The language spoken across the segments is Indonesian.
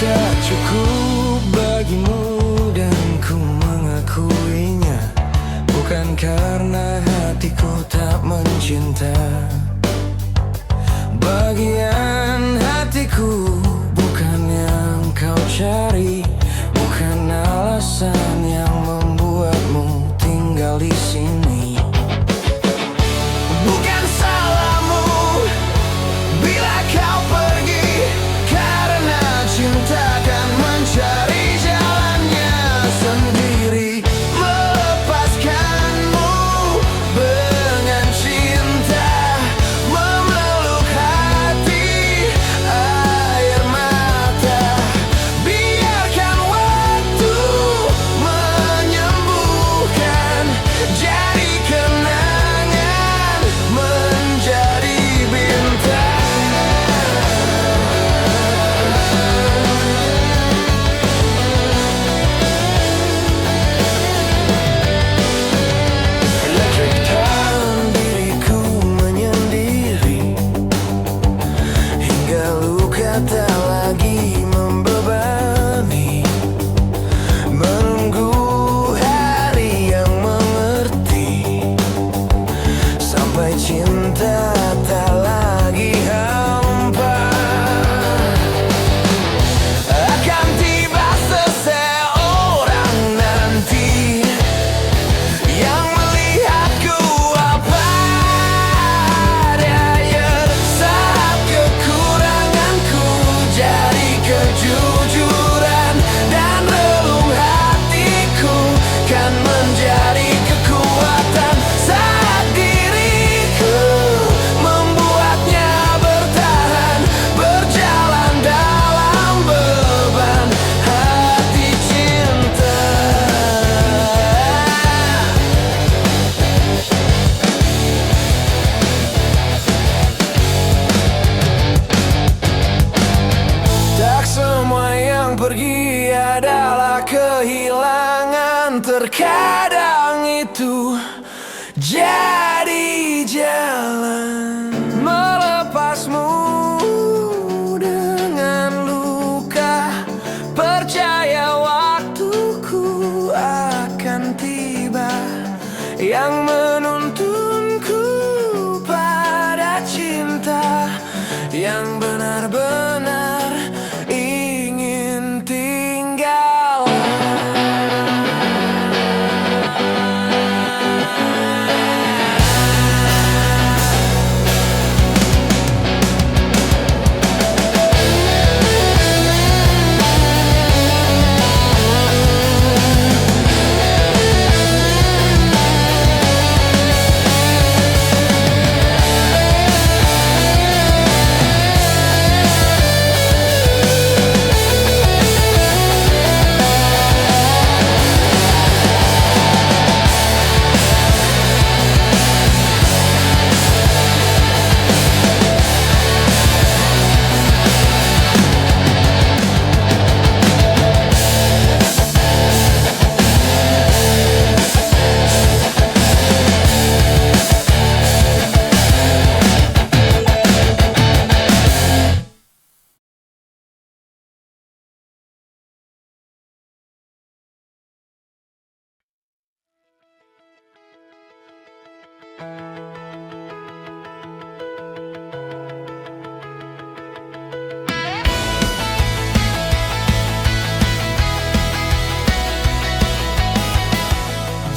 tak cukup bagimu dan ku mengakuinya, bukan karena hatiku tak mencinta. Bagian hatiku bukan yang kau cari, bukan alasan yang membuatmu tinggal di sini. Bukan salahmu bila kau pergi, karena cinta kan mencari jalannya sendiri. Melepaskanmu dengan cinta, memeluk hati air mata. Biarkan waktu menyembuhkan, jadi kenangan, menjadi bintang. Elektrikkan diriku menyendiri, hingga luka tak lagi membebani. Menunggu hari yang mengerti, sampai cinta tak lagi hampa. Akan tiba seseorang nanti yang melihatku apa adanya. Saat kekuranganku jadi kejujuran, dan relung hatiku kan menjadi kekuatan. Saat diriku membuatnya bertahan, berjalan dalam beban hati cinta. Tak semua yang pergi adalah kehilangan. Terkadang itu jadi jalan. Melepasmu dengan luka, percaya waktuku akan tiba, yang menuntunku pada cinta yang benar-benar ingin tinggal.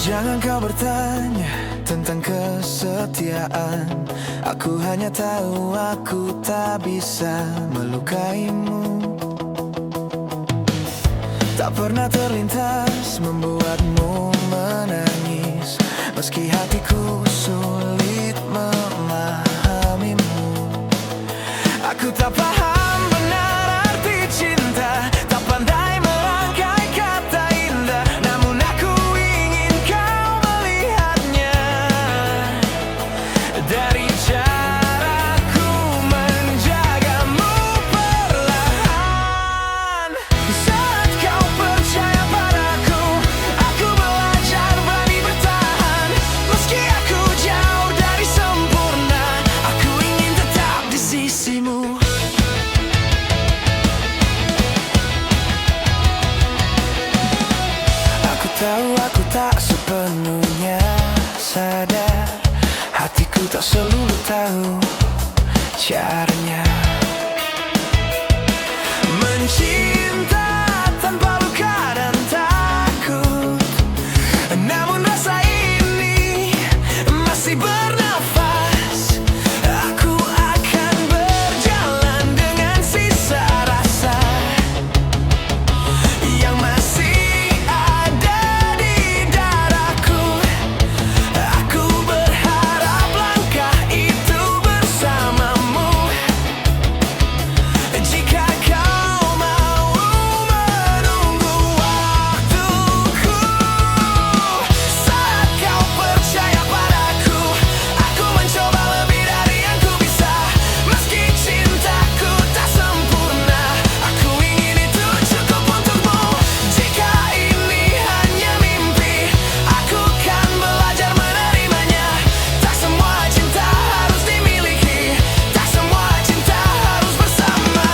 Jangan kau bertanya tentang kesetiaan. Aku hanya tahu aku tak bisa melukaimu. Tak pernah terlintas membuatmu menangis, meski hatiku sulit memahamimu. Aku tak paham benar arti cinta, tak pandai merangkai kata indah, namun aku ingin kau melihatnya dari caraku menjagamu perlahan. Saat kau percaya padaku, aku belajar berani bertahan, meski tak selalu tahu caranya. Mencinta tanpa luka dan takut, namun rasa ini masih bernafas. Aku akan berjalan dengan sisa rasa yang masih ada di dadaku. Aku berharap langkah itu bersamamu. Jika kau mau menunggu waktuku, saat kau percaya padaku, aku mencoba lebih dari yang ku bisa. Meski cintaku tak sempurna, aku ingin itu cukup untukmu. Jika ini hanya mimpi, aku kan belajar menerimanya. Tak semua cinta harus dimiliki, tak semua cinta harus bersama.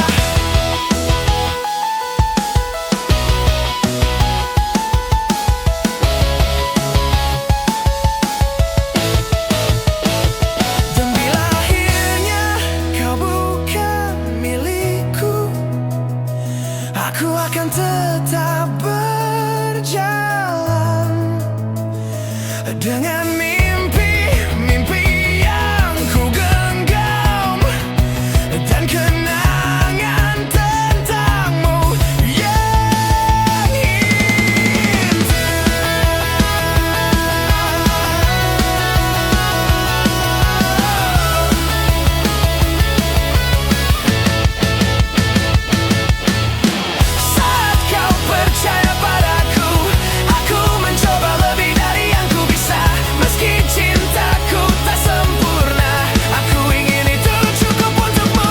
Dan bila akhirnya kau bukan milikku, aku akan tetap berjalan dengan mimpi-mimpi yang ku genggam dan kenangan tentangmu yang saat kau percaya padaku, aku mencoba lebih dari yang ku bisa. Meski cintaku tak sempurna, aku ingin itu cukup untukmu.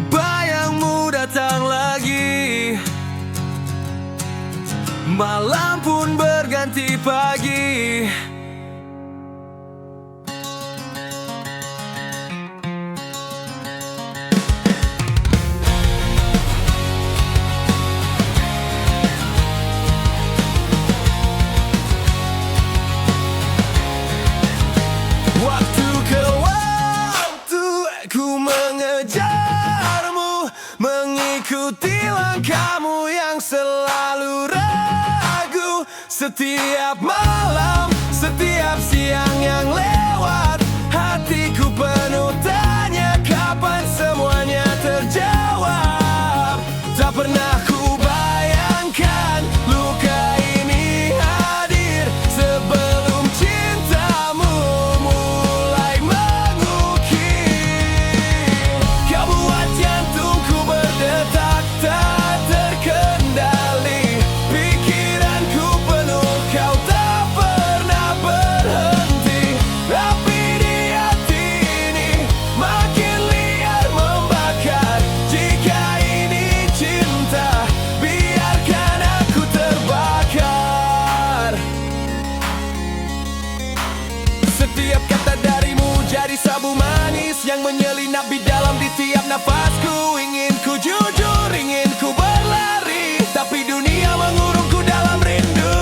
Bayangmu datang lagi, malam pun berganti pagi. Waktu ke waktu ku mengejarmu, mengikuti langkahmu yang selalu ragu. Setiap malam, setiap siang yang lewat, hatiku penuh tanya kapan semuanya terjawab. Tak pernah ku bayangkan luka ini hadir sebelum cintamu mulai mengukir. Kau buat jantungku berdetak tak terkendali, pikiranku penuh, kau tak pernah berhenti. Api di hati ini makin liar membakar. Jika ini cinta, biarkan aku terbakar. Setiap kata darimu jadi sabu manis yang menyelinap di dalam di tiap nafasku. Ingin ku jujur, ingin ku berlari, tapi dunia mengurungku dalam rindu.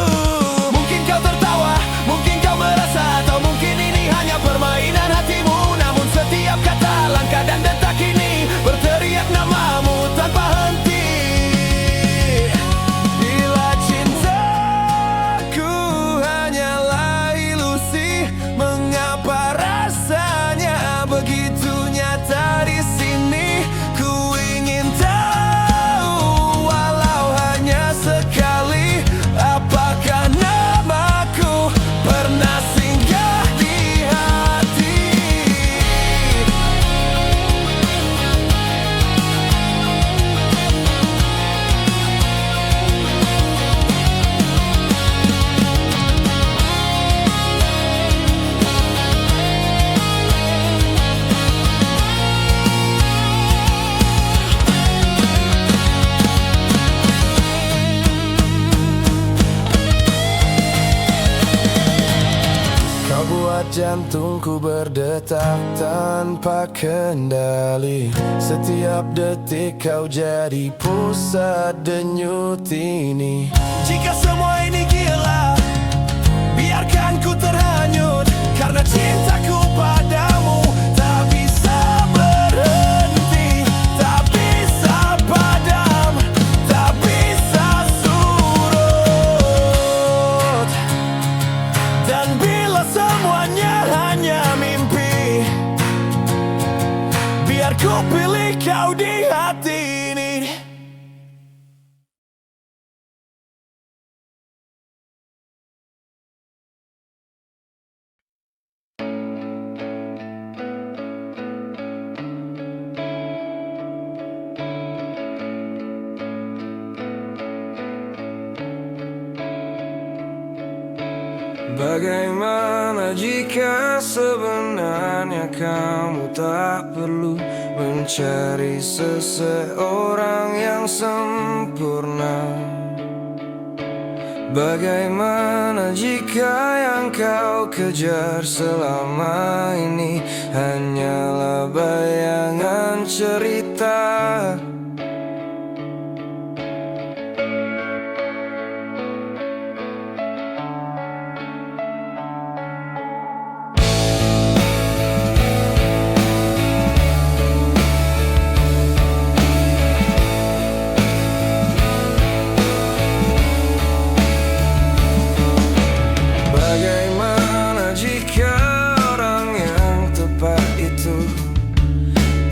Mungkin kau tertawa, mungkin kau merasa, atau mungkin ini hanya permainan hatimu. Namun setiap kata, langkah dan detak ini berteriak namamu tanpa henti. Bila cintaku hanyalah ilusi, mengapa rasanya begitu nyata di sini? Ku membuat jantungku berdetak tanpa kendali. Setiap detik kau jadi pusat denyut ini. Jika semua ini gila, biarkan ku terhanyut, karena cintaku padamu tak bisa berhenti, tak bisa padam, tak bisa surut. Dan bila semuanya hanya mimpi, biar ku pilih kau di hati ini. Bagaimana jika sebenarnya kamu tak perlu mencari seseorang yang sempurna? Bagaimana jika yang kau kejar selama ini hanyalah bayangan cerita?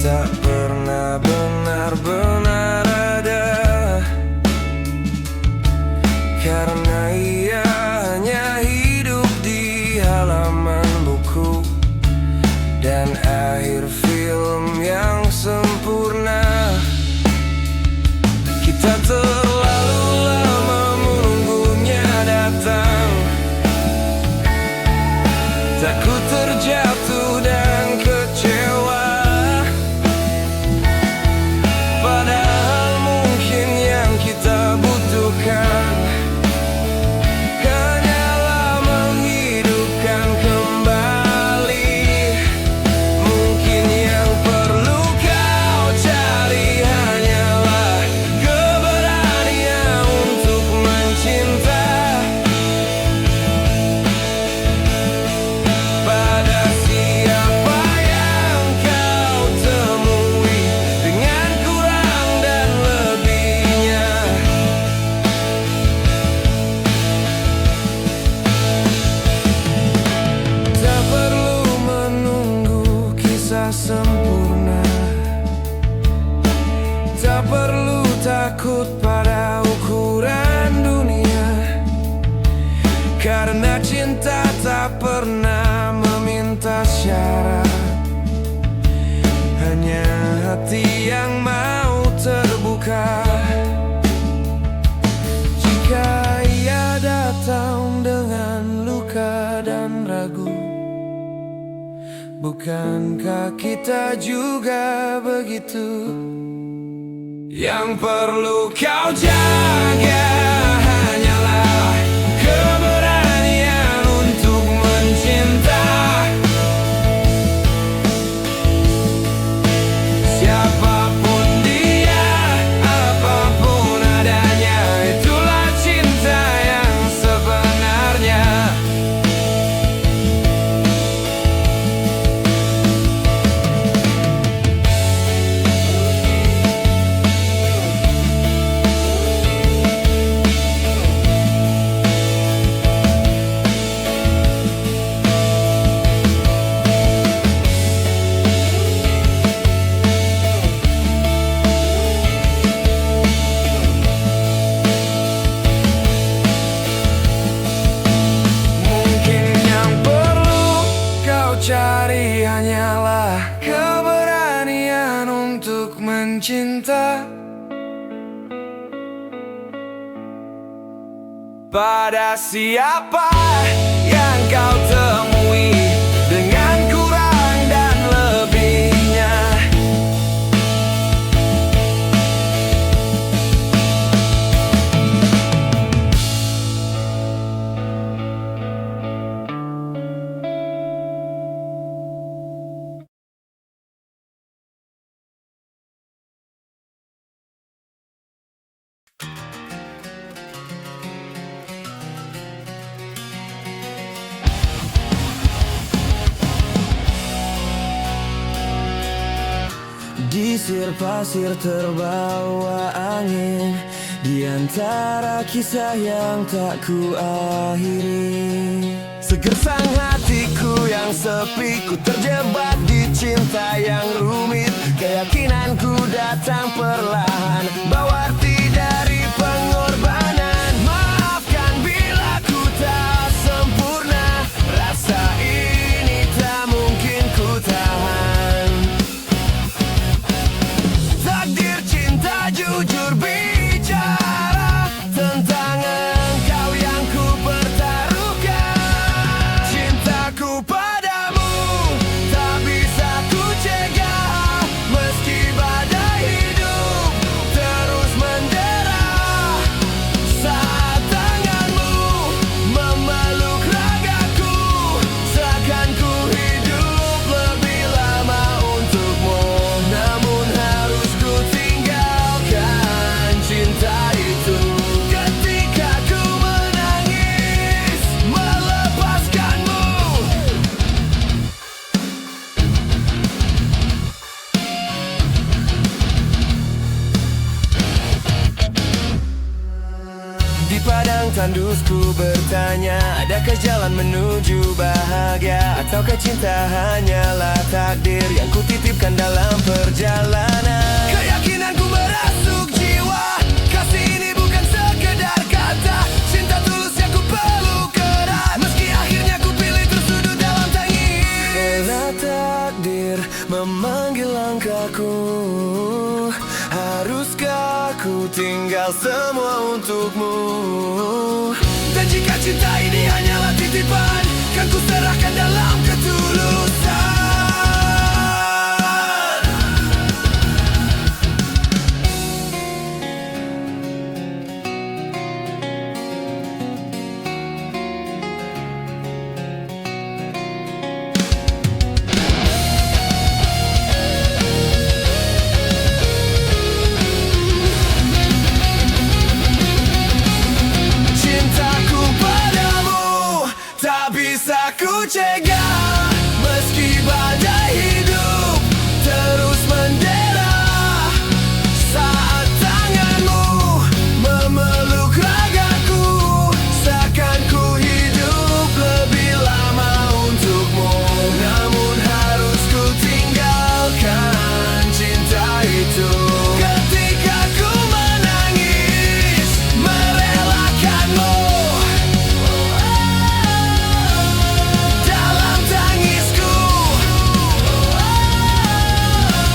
Tak pernah benar-benar ada, karena ia hanya hidup di halaman buku dan akhir film yang sempurna. Kita terlalu lama menunggunya datang, takut terjatuh dan kecewa. Sempurna, tak perlu takut pada ukuran dunia, karena cinta tak pernah meminta syarat, hanya hati yang mau terbuka. Jika ia datang dengan luka dan ragu, bukankah kita juga begitu? Yang perlu kau jaga hanyalah keberanian untuk mencinta. Siapapun dia, apapun adanya, itulah cinta yang sebenarnya. Cari hanyalah keberanian untuk mencinta. Pada siapa yang kau temui dengan kurang dan lebihnya. pasir-pasir terbawa angin, di antara kisah yang tak ku akhiri. Segersang hatiku yang sepi, ku terjebak di cinta yang rumit. Keyakinanku datang perlahan, bawa arti dari pengorbanan. Maafkan bila ku tak sempurna, rasa ini tak mungkin ku tahan. Takdir cinta jujur bicara tentang engkau yang ku pertaruhkan. Cintaku padamu tak bisa ku cegah, meski badai hidup terus mendera. Saat tanganmu memeluk ragaku, seakan ku hidup lebih lama untukmu. Namun harus ku tinggalkan cinta itu. Ketika ku menangis melepaskanmu, di padang tandusku bertanya, adakah jalan menuju bahagia? Ataukah cinta hanyalah takdir yang kutitipkan dalam perjalanan? Keyakinanku merasuk jiwa, kasih ini bukan sekedar kata. Cinta tulus yang ku peluk erat, meski akhirnya ku pilih tersudut dalam tangis. Bila takdir memanggil langkahku, haruskah ku tinggal semua untukmu? Dan jika cinta ini hanyalah titipan, kan ku serahkan dalam ketulusan. Cintaku padamu tak bisa ku cegah, meski badai hidup terus mendera. Saat tanganmu memeluk ragaku, seakan ku hidup lebih lama untukmu. Namun harus ku tinggalkan cinta itu. Ketika ku menangis merelakanmu, dalam tangisku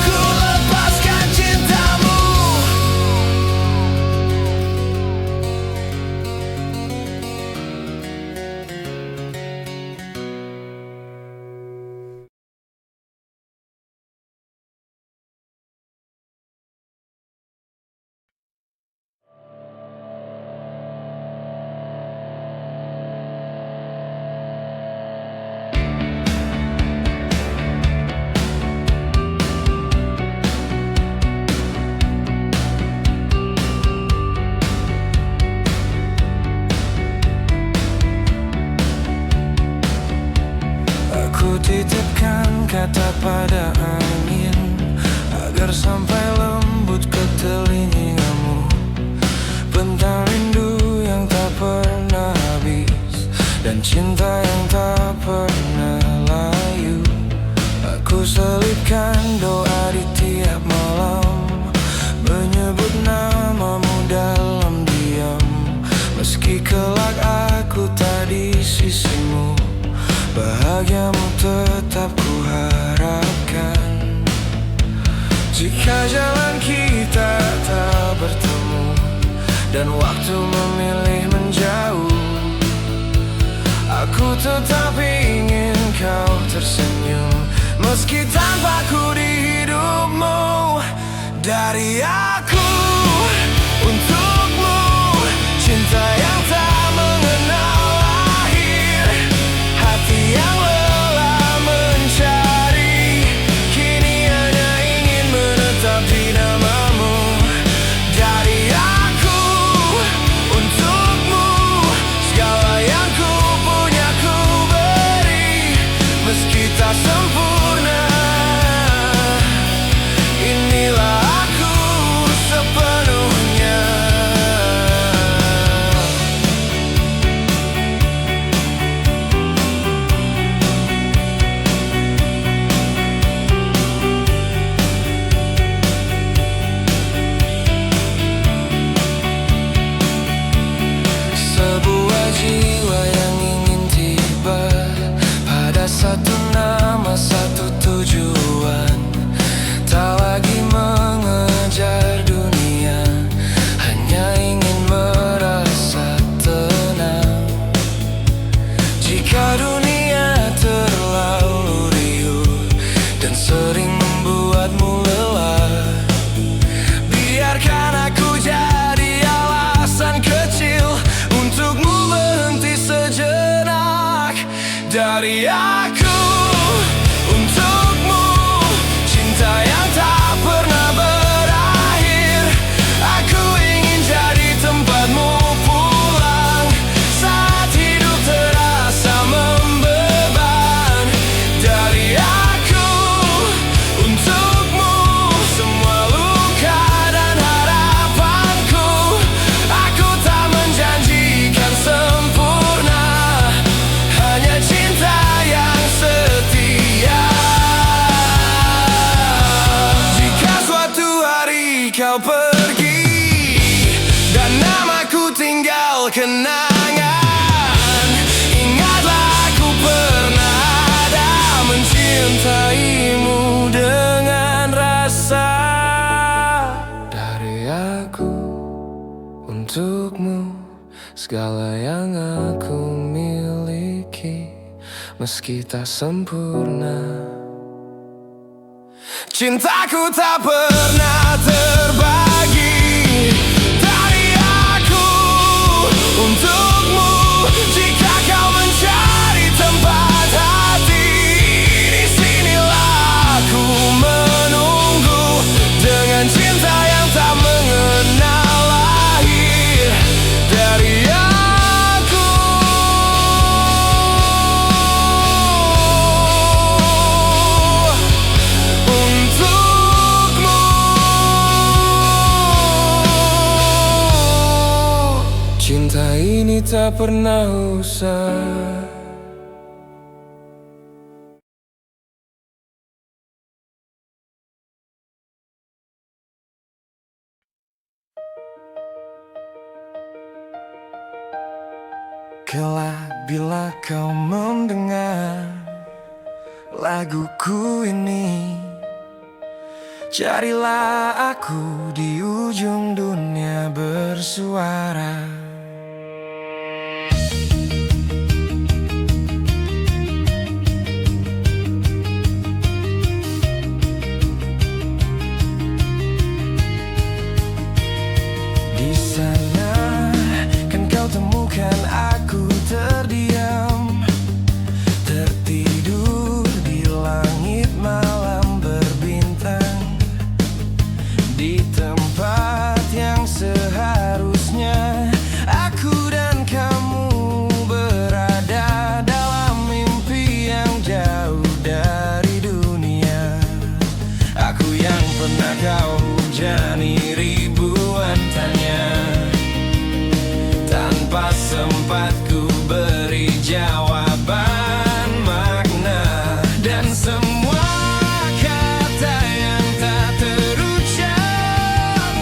ku lepaskan cintamu. Aku titipkan kata pada angin, agar sampai lembut ke telingamu. Bentang rindu yang tak pernah habis, dan cinta yang tak pernah layu. Aku selipkan doa di tiap malam, menyebut namamu dalam diam. Meski kelak aku tak di sisimu, bahagiamu tetap ku harapkan. Jika jalan kita tak bertemu, dan waktu memilih menjauh, aku tetap ingin kau tersenyum, meski tanpa ku di hidupmu. Dari aku untukmu, cinta yang tak mengenal akhir, hati yang lelah mencari, kini hanya ingin menetap di namamu. Dari aku untukmu, segala yang ku punya ku beri, meski tak sempurna. Inilah dari aku untukmu, cinta yang tak pernah berakhir. Aku ingin jadi tempatmu pulang saat hidup terasa membeban. Dari aku untukmu, semua luka dan harapanku. Aku tak menjanjikan sempurna, hanya cinta yang setia. Jika suatu hari kau pergi dan namaku tinggal kenangan, ingatlah aku pernah ada mencintaimu dengan rasa. Dari aku untukmu, segala yang aku miliki, meski tak sempurna. Cintaku tak pernah terbagi. Dari aku untukmu, jika kau mencari tempat hati, di sinilah aku menunggu dengan cinta yang tak mengenal lahir. Dari aku untukmu, cinta ini tak pernah usai. Kelak bila kau mendengar laguku ini, carilah aku di ujung dunia bersuara. Di sana kan kau temukan aku terdiam, tertidur di langit malam berbintang, di tempat yang seharusnya aku dan kamu berada, dalam mimpi yang jauh dari dunia. Aku yang pernah kau hujani ribuan tanya, tanpa sempat ku beri jawaban makna. Dan semua kata yang tak terucap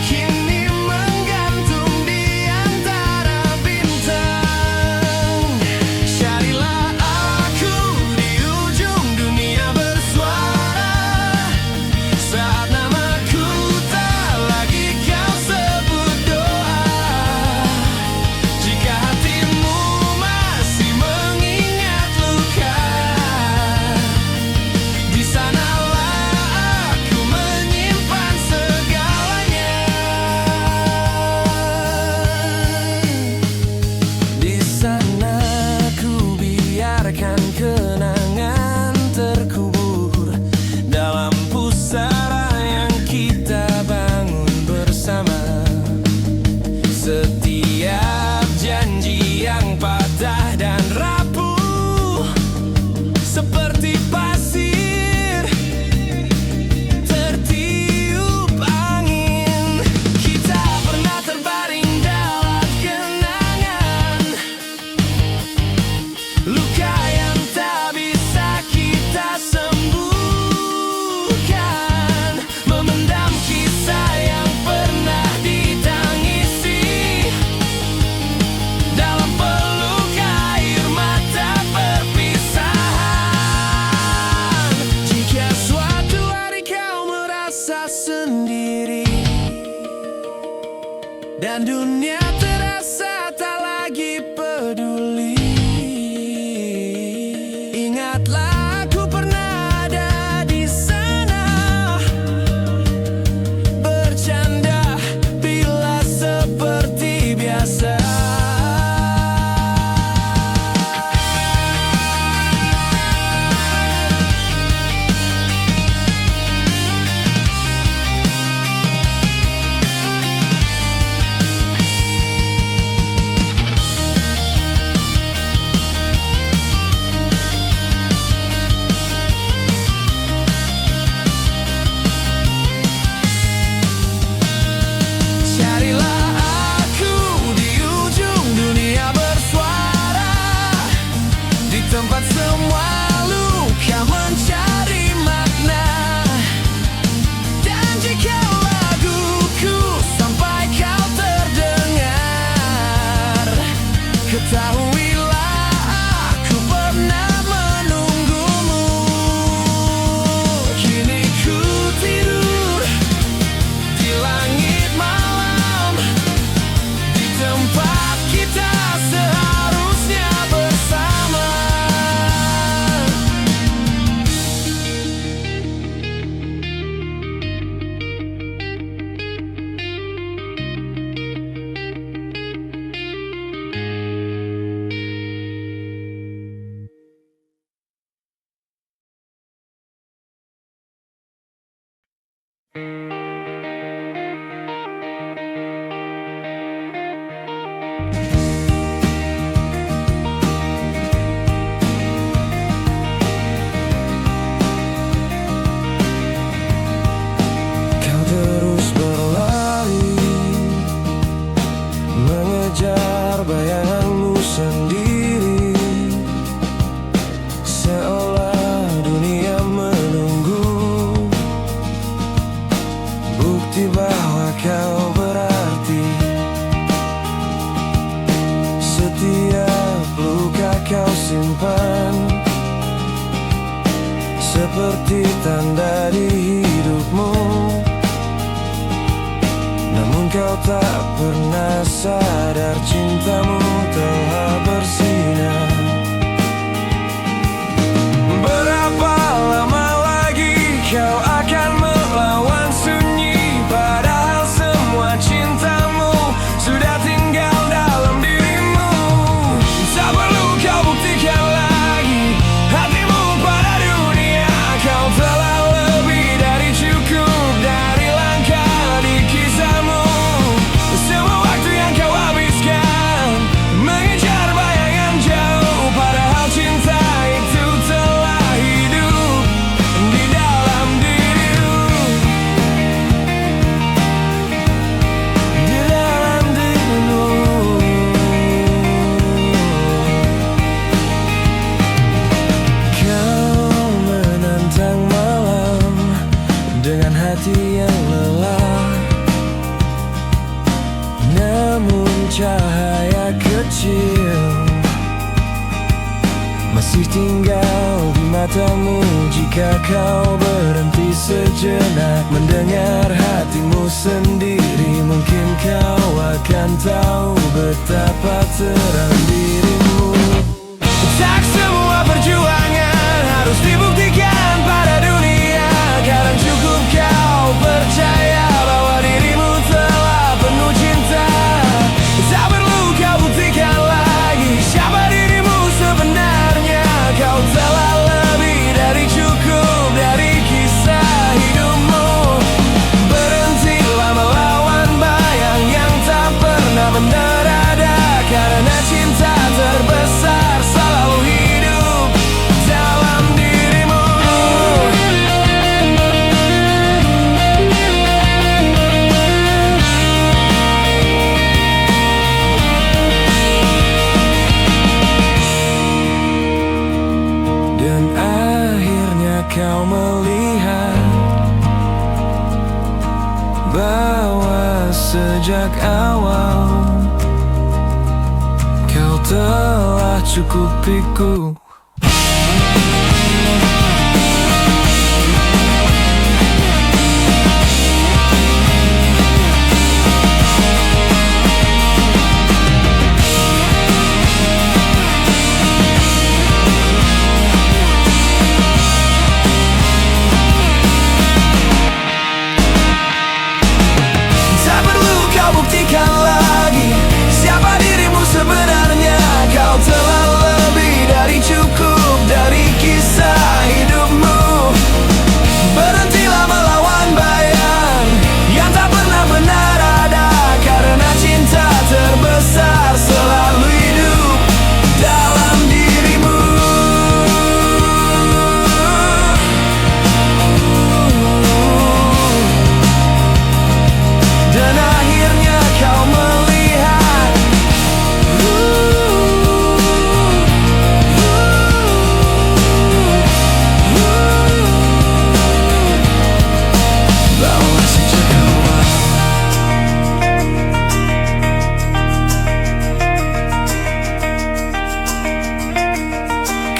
kini menggantung di antara bintang. Carilah aku di ujung dunia bersuara saat namaku tak lagi kau sebut doa. Jika hatimu masih mengingat luka, di sanalah aku menyimpan segalanya. Di sana ku biarkan kenangan terkubur dalam pusara yang kita bangun bersama. Setiap janji yang patah dan rapuh seperti pasir tertiup angin. Kita pernah terbaring dalam kenangan, luka yang tak bisa kita sembuhkan, memendam kisah yang pernah ditangisi dalam peluk air mata perpisahan. Jika suatu hari kau merasa sendiri dan dunia terasa tak lagi peduli, ingatlah aku pernah ada di sana, bercanda bila seperti biasa. tempat semua luka mencari makna. Dan jika laguku sampai kau terdengar, ketahuilah aku pernah menunggumu. Kini ku tidur di langit malam, di tempat kita seharusnya bersama. Kau terus berlari, mengejar bayanganmu sendiri, seolah dunia menunggu bukti bahwa kau berarti. Setiap luka kau simpan seperti tanda di hidupmu, namun kau tak pernah sadar cintamu telah bersinar. Berapa lama lagi kau akan melawan sunyi, padahal semua cintamu sudah tinggal dalam dirimu. Tak perlu kau buktikan lagi hatimu pada dunia. Kau telah lebih dari cukup dari langkah di kisahmu. Semua waktu yang kau habiskan mengejar bayangan jauh, padahal cinta itu telah hidup di dalam dirimu. Di dalam dirimu. Kau menantang malam dengan hati yang lelah, namun cahaya kecil masih tinggal di matamu. Jika kau berhenti sejenak mendengar hatimu sendiri, mungkin kau akan tahu betapa terang dirimu. Tak semua perjuangan harus dibuktikan pada dunia. Kadang cukup kau percaya bahwa dirimu telah penuh cinta. Tak perlu kau buktikan lagi siapa dirimu sebenarnya. Kau telah lebih dari cukup dari kisah hidupmu. Berhentilah melawan bayang yang tak pernah menerada, karena cinta terbesar selalu hidup dalam dirimu. Dan akhirnya kau melihat bahwa sejak awal kau telah cukupiku. Tak perlu kau buktikan lagi siapa dirimu sebenarnya. Kau telah lebih dari cukup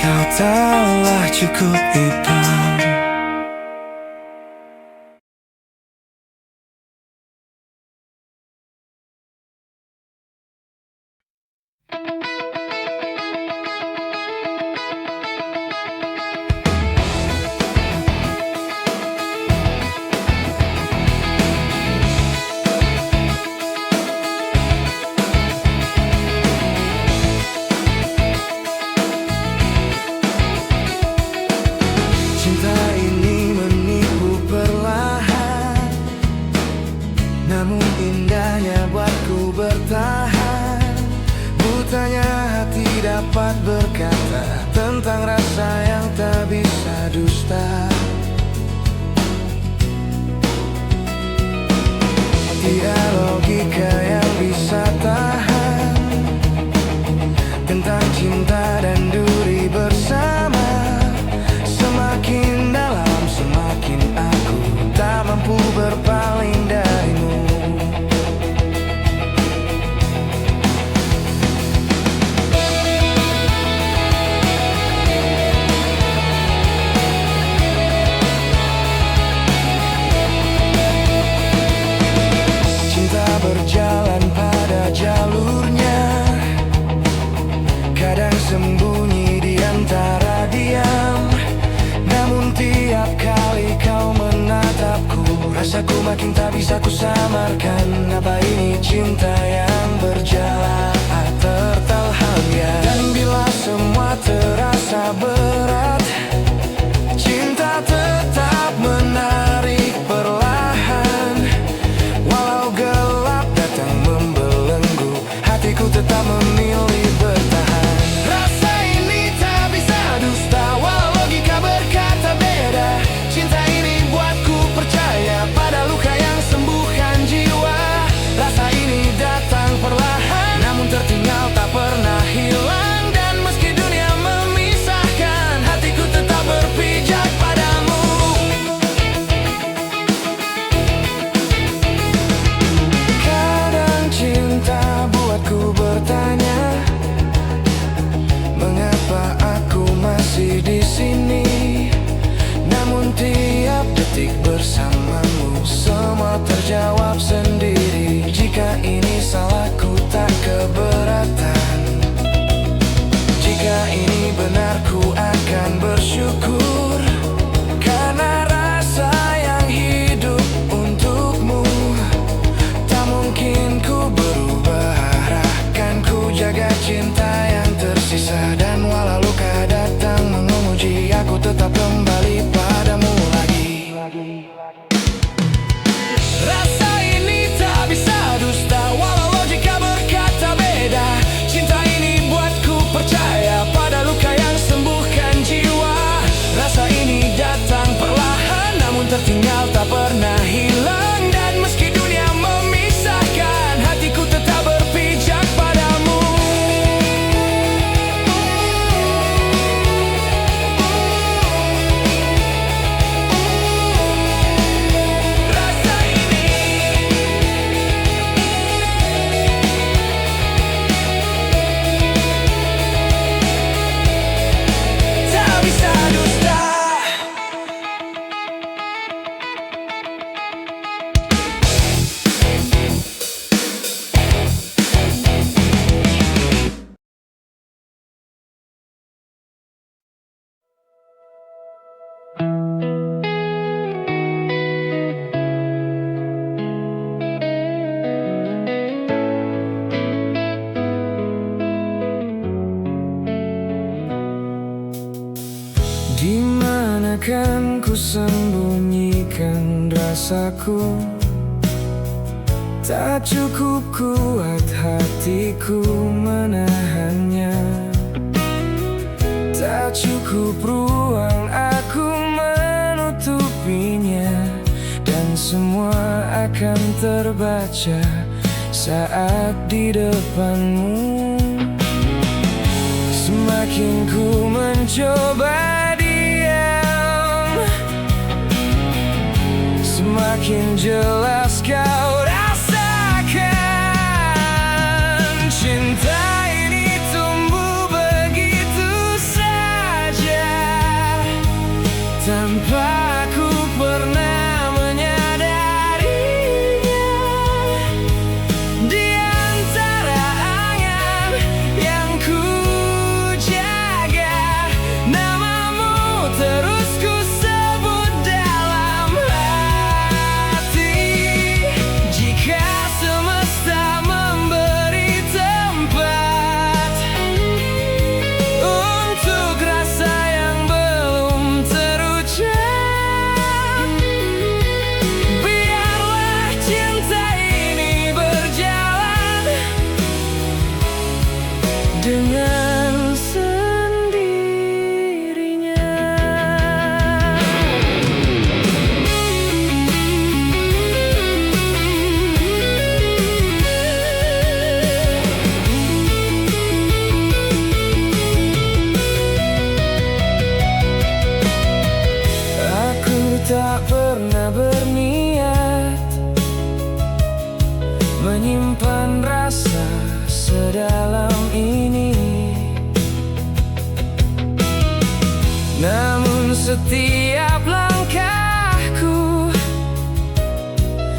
Kau telah cukup hitam. Cinta ini menipu perlahan, namun indahnya buatku bertahan. Butanya hati dapat berkata tentang rasa yang tak bisa dusta. Tiada logika yang bisa tahan tentang cinta dan duri bersama. Semakin dalam, semakin aku tak mampu berpaling darimu. Cinta berjalan pada jalurnya, kadang sembunyi di antara diam. Namun tiap kali kau menatapku, rasaku makin tak bisa kusamarkan. Apa ini cinta yang berjalan tertalhanya? Dan bila semua terasa berat, cinta tetap menarik perlahan. Walau gelap datang membelenggu, hatiku tetap memilih bertahan. Rasa ini tak bisa dusta, walau logika berkata beda. Cinta ini buatku percaya pada luka yang sembuhkan jiwa. Rasa ini datang perlahan, namun tertinggal tak pernah hilang. Dan meski dunia memisahkan, hatiku tetap berpijak padamu. Kadang cinta buatku bertanya, mengapa aku masih di sini? Namun tiap detik bersamamu, semua terjawab sendiri. Jika ini salahku tak keberatan, jika ini benar ku akan bersyukur. Karena rasa yang hidup untukmu tak mungkin ku berubah. Akan ku jaga cinta yang tersisa. Dan walau luka datang menguji, aku tetap kembali padamu lagi. Rasa ini tak bisa dusta, walau logika berkata beda. Cinta ini buatku percaya pada luka yang sembuhkan jiwa. Rasa ini datang perlahan, namun tertinggal tak pernah hilang. Dan meski dunia memisahkan, hatiku tetap berpijak padamu. Rasa ini tak bisa dusta. Di mana kan ku sembunyikan rasaku? Tak cukup kuat hatiku menahannya. Tak cukup ruang aku menutupinya. Dan semua akan terbaca saat di depanmu. Semakin ku mencoba diam, semakin jelas kau rasakan. Cinta ini tumbuh begitu saja tak pernah berniat menyimpan rasa sedalam ini. Namun setiap langkahku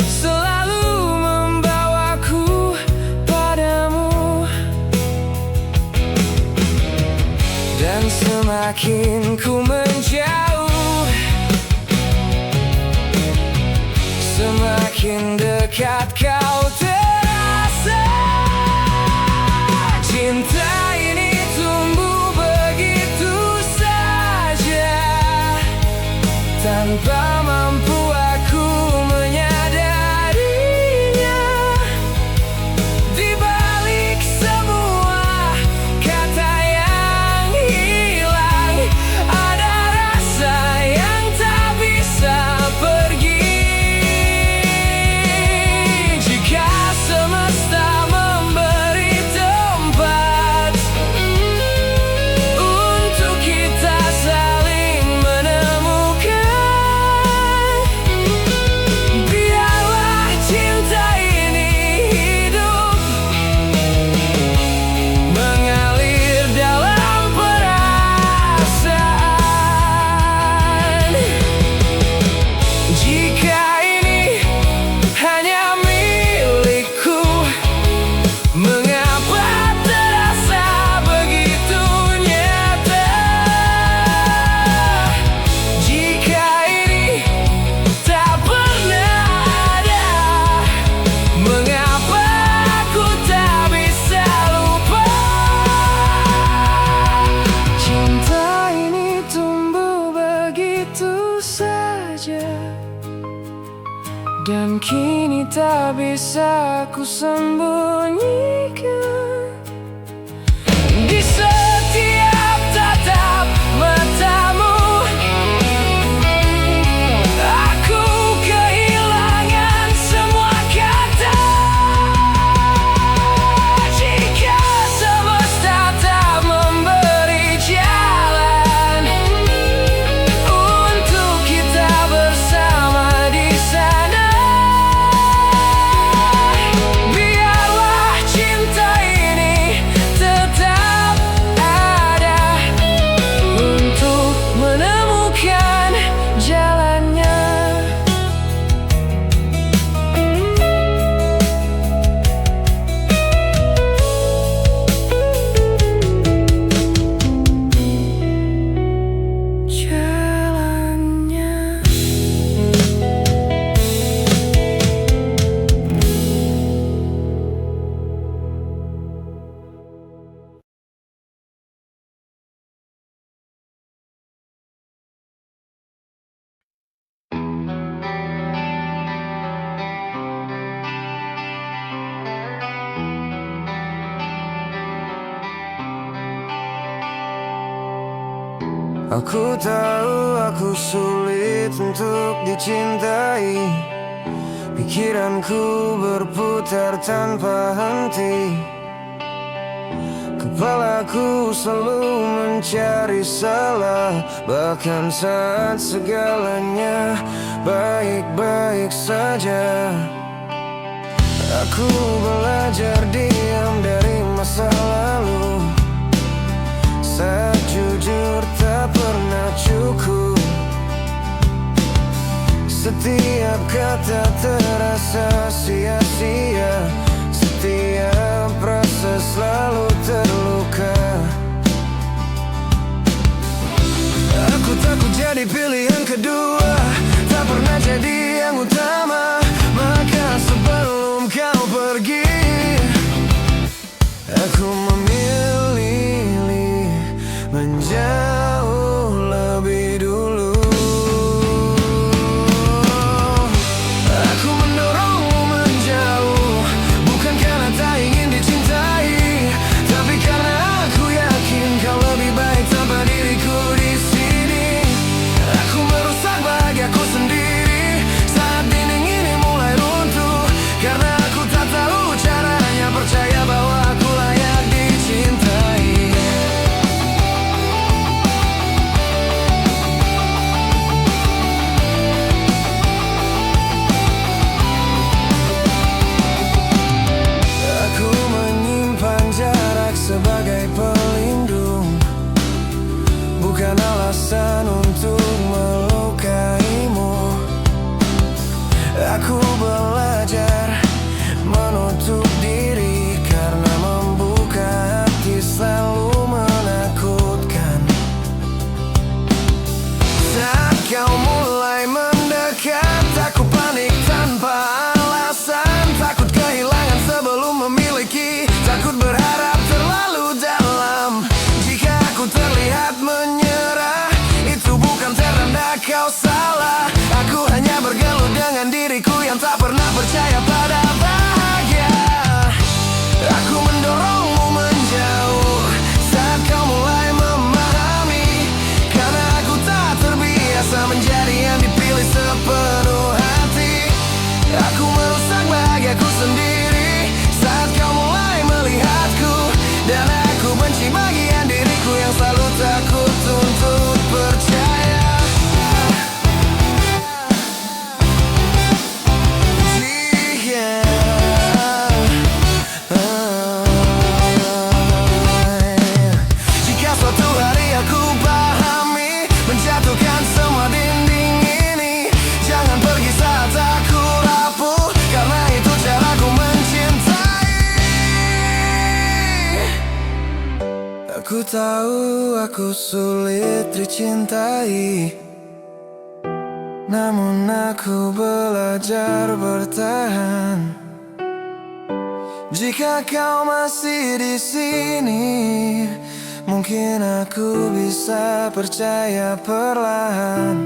selalu membawaku padamu. Dan semakin ku menjauh, semakin dekat kau terasa. Cinta ini tumbuh begitu saja, tanpa mampu aku menyadarinya. Di balik semua kata yang hilang, ada rasa yang tak bisa pergi. Jika semesta memberi tempat untuk kita saling menemukan, biarlah cinta ini hidup, mengalir dalam perasaan. Jika ini hanya milikku, mengapa terasa begitu nyata? Jika ini tak pernah ada, mengapa aku tak bisa lupa? Cinta ini tumbuh begitu saja, dan kini tak bisa ku sembunyikan. Di setiap tatap matamu, aku kehilangan semua kata. Jika semesta tak memberi jalan untuk kita bersama di sana, biarlah cinta ini tetap ada untuk menemukan jalannya. Jalannya. Aku tahu aku sulit untuk dicintai. Pikiranku berputar tanpa henti. Kepalaku selalu mencari salah, bahkan saat segalanya baik-baik saja. Aku belajar diam dari masa lalu. Saat jujur tak pernah cukup. Setiap kata terasa sia-sia. Setiap rasa selalu terluka. Aku takut jadi pilihan kedua, tak pernah jadi yang utama. Maka sebelum kau pergi, aku memilih menjauh lebih dulu. Aku mendorongmu menjauh, bukan karena tak ingin dicintai, tapi karena aku yakin kau lebih baik tanpa diriku di sini. Aku merusak bahagiaku sendiri saat bukan alasan untuk melukaimu. Aku belajar menutup diri karena membuka hati selalu menakutkan. Saat kau mulai mendekat, aku panik tanpa alasan. Takut kehilangan sebelum memiliki, takut berharap terlalu dalam. Jika aku terlihat menyerah, itu bukan tanda kau salah. Aku hanya bergelut dengan diriku yang tak pernah percaya pada bahagia. Aku mendorongmu menjauh saat kau mulai memahami, karena aku tak terbiasa menjadi yang dipilih sepenuh hati. Aku merusak bahagiaku sendiri saat kau mulai melihatku, dan aku benci bagian diriku yang selalu takut untuk percaya. Jika suatu hari aku pahami menjatuhkan semua dinding ini, jangan pergi saat aku rapuh, karena itu caraku mencintai. Aku tahu aku sulit dicintai, namun aku belajar bertahan. Jika kau masih di sini, mungkin aku bisa percaya perlahan.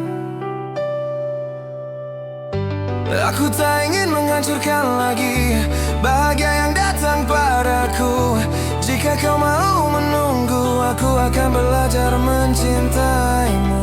Aku tak ingin menghancurkan lagi bahagia yang datang padaku. Jika kau mau menunggu, aku akan belajar mencintaimu.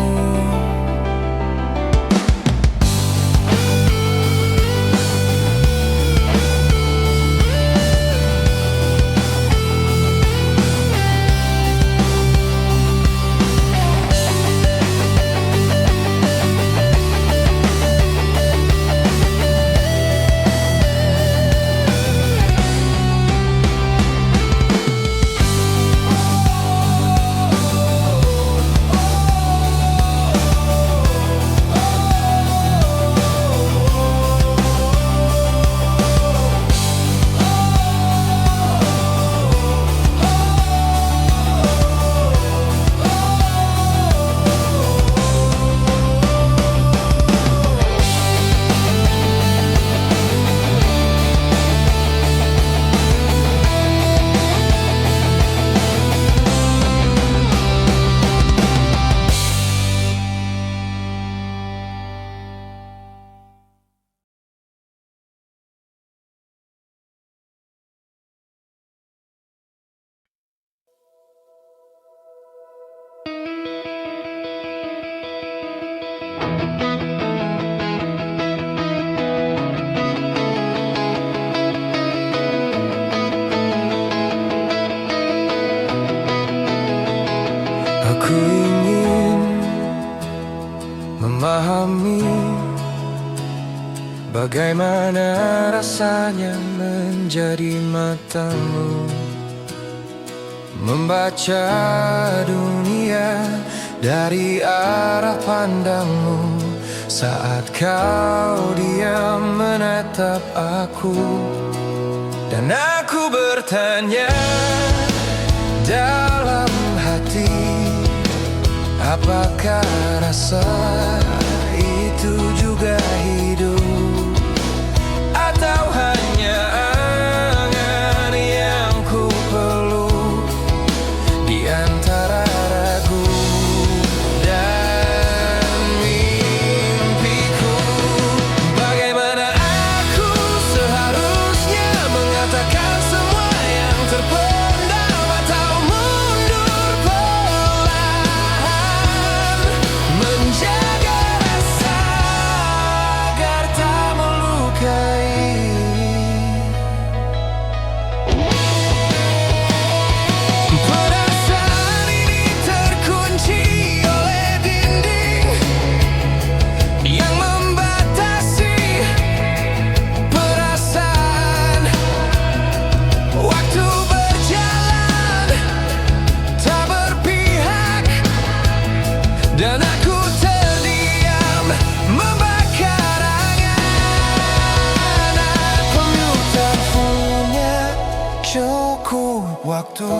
Aku ingin memahami bagaimana rasanya menjadi matamu, membaca dunia dari arah pandangmu. Saat kau diam menatap aku, dan aku bertanya dalam hati, apakah rasa itu juga hidup, atau hanya angan yang ku peluk di antara ragu dan mimpiku. Bagaimana aku seharusnya mengatakan semua yang terpendam, atau mundur perlahan, menjaga rasa dan aku terdiam membakar angan. Aku tak punya cukup waktu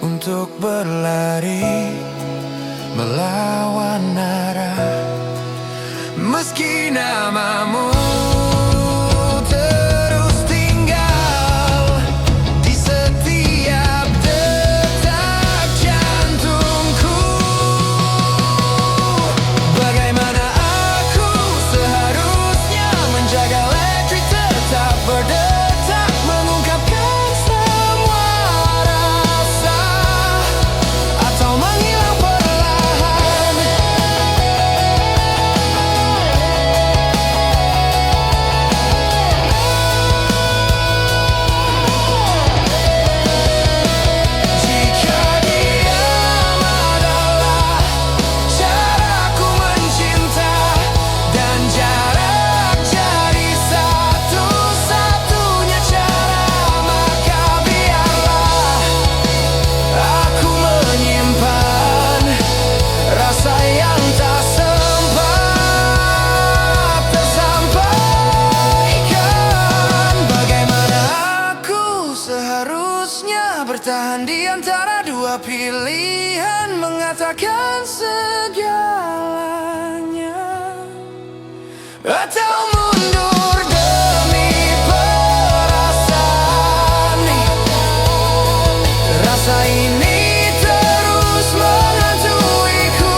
untuk berlari melawan arah, meski namamu terus tinggal di setiap detak jantungku. Bagaimana aku seharusnya menjaga elektrik tetap berdetak, mengungkapkan semua rasa atau menghilang perlahan. Jika diam adalah caraku mencinta dan jarak jadi satu-satunya cara, maka biarlah aku menyimpan rasa yang tak sempat tersampaikan. Bagaimana aku seharusnya bertahan di antara dua pilihan, mengatakan segalanya atau mundur demi perasaan. Rasa ini terus menghantuiku.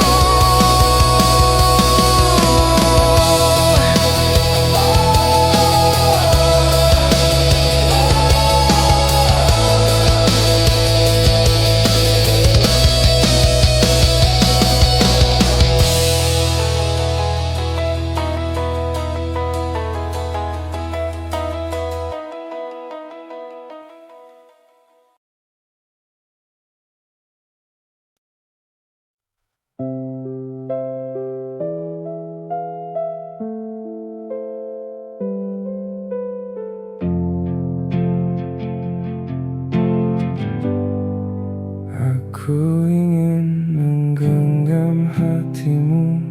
Aku ingin menggenggam hatimu,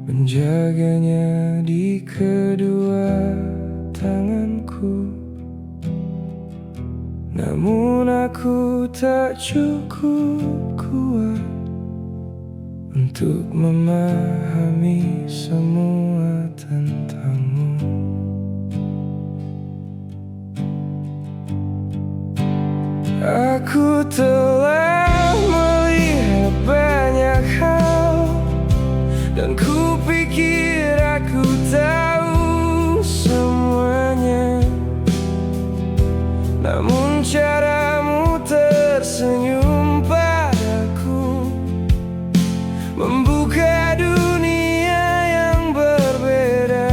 menjaganya di kedua tanganku. Namun aku tak cukup kuat untuk memahami semua tentangmu. Aku telah melihat banyak hal, dan ku pikir aku tahu semuanya. Namun caramu tersenyum padaku membuka dunia yang berbeda.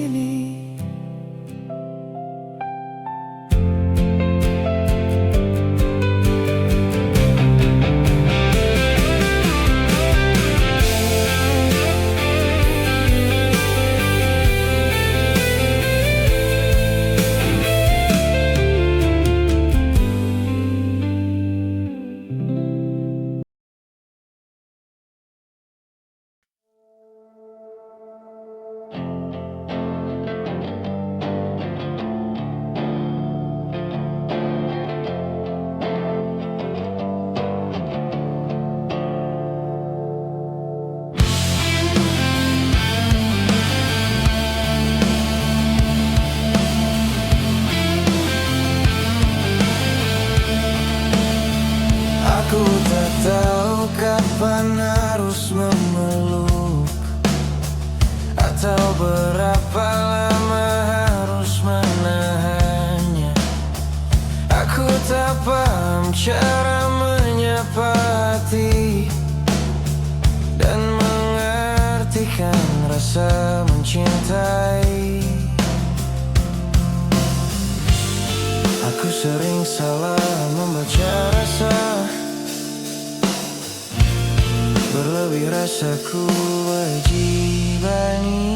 ini. Aku tak tahu kapan harus memeluk, atau berapa lama harus menahannya. Aku tak paham cara menyapa hati dan mengartikan rasa mencintai. Aku sering salah membaca rasa, berlebih rasaku wajibani.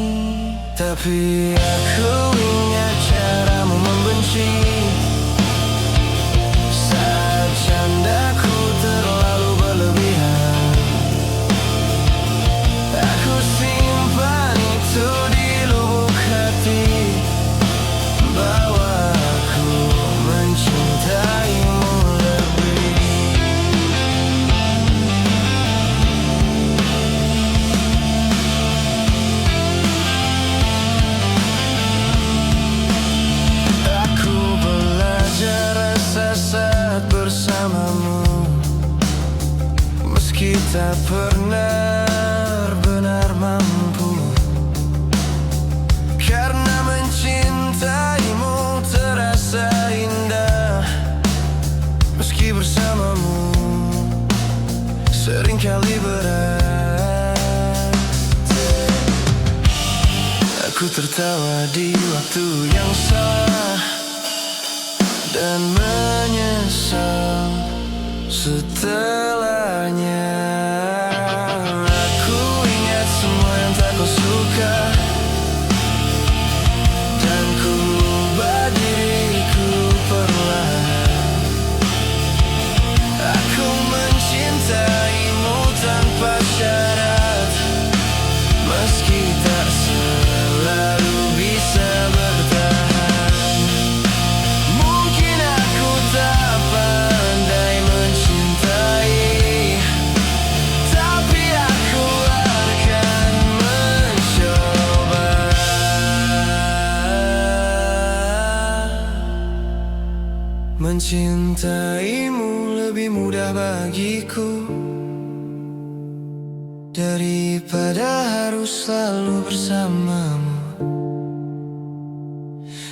Tapi aku ingat caramu membenci, saat candaku terlalu berlebihan. Aku simpan itu di lubuk hati, bahwa aku mencintaimu lebih. Aku belajar rasa saat bersamamu, meski tak pernah benar mampu. Karena mencintaimu terasa indah, meski bersamamu seringkali berat. Aku tertawa di waktu yang salah dan menyesal setelahnya. Aku ingat semua yang tak kau suka, dan ku ubah diriku perlahan. Aku mencintaimu tanpa syarat, meski tak selalu bisa bertahan. Mungkin aku tak pandai mencintai, tapi aku akan mencoba. Mencintaimu lebih mudah bagiku daripada harus selalu bersamamu.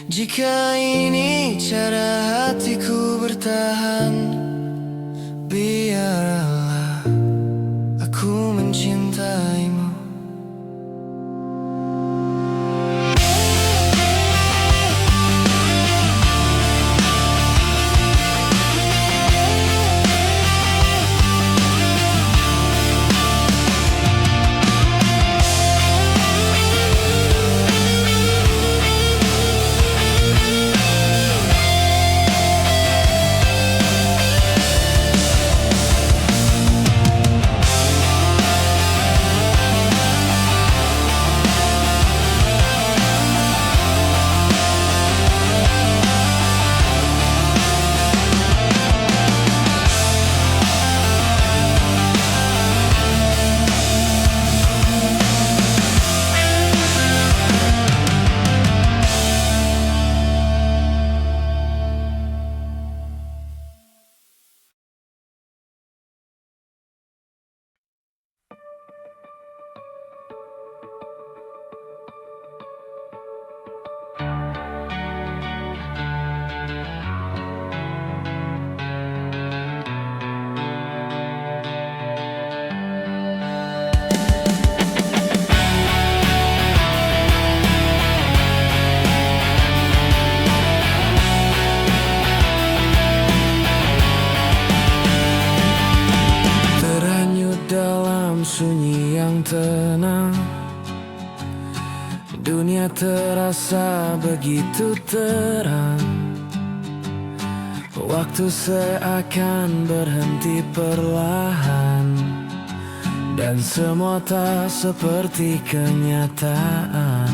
Jika ini cara hatiku bertahan, biarlah aku mencintaimu. terasa begitu terang. Waktu seakan berhenti perlahan, dan semua tak seperti kenyataan.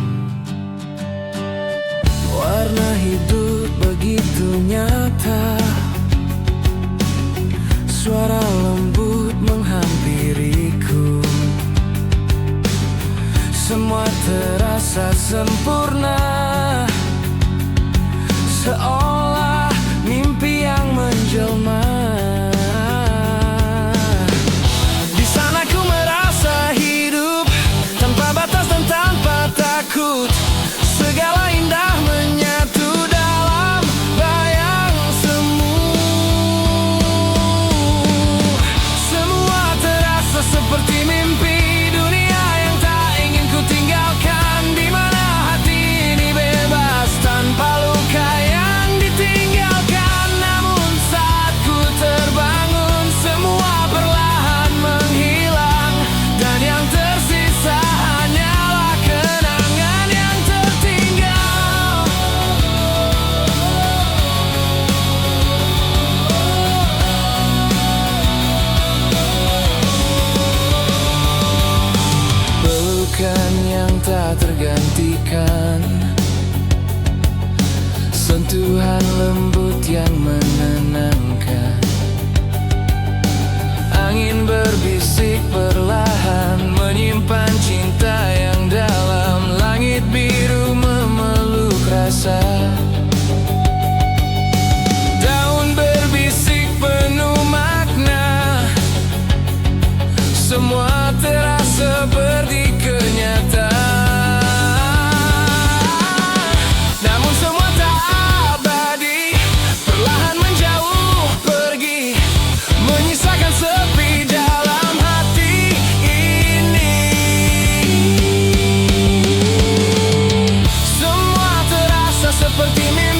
Warna hidup begitu nyata, suara lembut menghampiriku. Semua terasa sempurna, seolah mimpi yang menjelma. Di sana ku merasa hidup tanpa batas dan tanpa takut. Segala indah menyatu dalam bayang semu. Semua terasa seperti mimpi, dunia yang tak ingin ku tinggalkan, di mana hati ini bebas tanpa luka yang ditinggalkan. Namun saat ku terbangun, semua perlahan menghilang, dan yang tersisa hanyalah kenangan yang tertinggal. Pelukan yang tak tergantikan, sentuhan lembut yang menenangkan. Angin berbisik perlahan, menyimpan cinta yang dalam. Langit biru memeluk rasa, daun berbisik penuh makna. Semua terasa seperti kenyataan. Namun semua tak abadi, perlahan menjauh pergi, menyisakan sepi dalam hati ini. Semua terasa seperti mimpi,